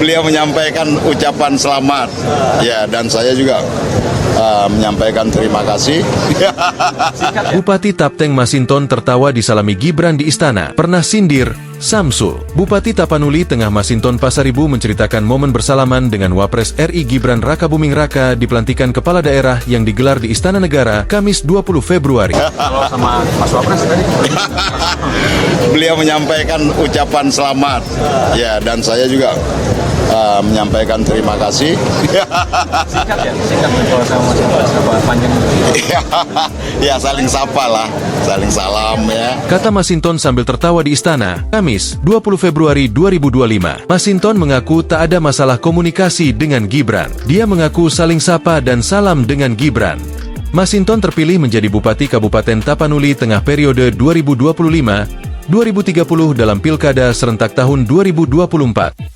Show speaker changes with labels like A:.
A: beliau menyampaikan ucapan selamat. Ya, dan saya juga menyampaikan terima kasih.
B: Bupati Tapteng Masinton tertawa disalami Gibran di istana. Pernah sindir, Samsul. Bupati Tapanuli Tengah Masinton Pasaribu menceritakan momen bersalaman dengan Wapres RI Gibran Rakabuming Raka di pelantikan kepala daerah yang digelar di Istana Negara Kamis 20 Februari.
C: Kalau sama Mas Wapres tadi?
A: Beliau menyampaikan ucapan selamat. Ya, dan saya juga menyampaikan terima kasih.
C: Singkat ya? Singkat kalau sama Mas Wapres, apa panjang?
A: Ya, saling sapa lah, saling salam ya.
B: Kata Masinton sambil tertawa di istana, Kamis 20 Februari 2025. Masinton mengaku tak ada masalah komunikasi dengan Gibran. Dia mengaku saling sapa dan salam dengan Gibran. Masinton terpilih menjadi Bupati Kabupaten Tapanuli Tengah periode 2025-2030 dalam Pilkada serentak tahun 2024.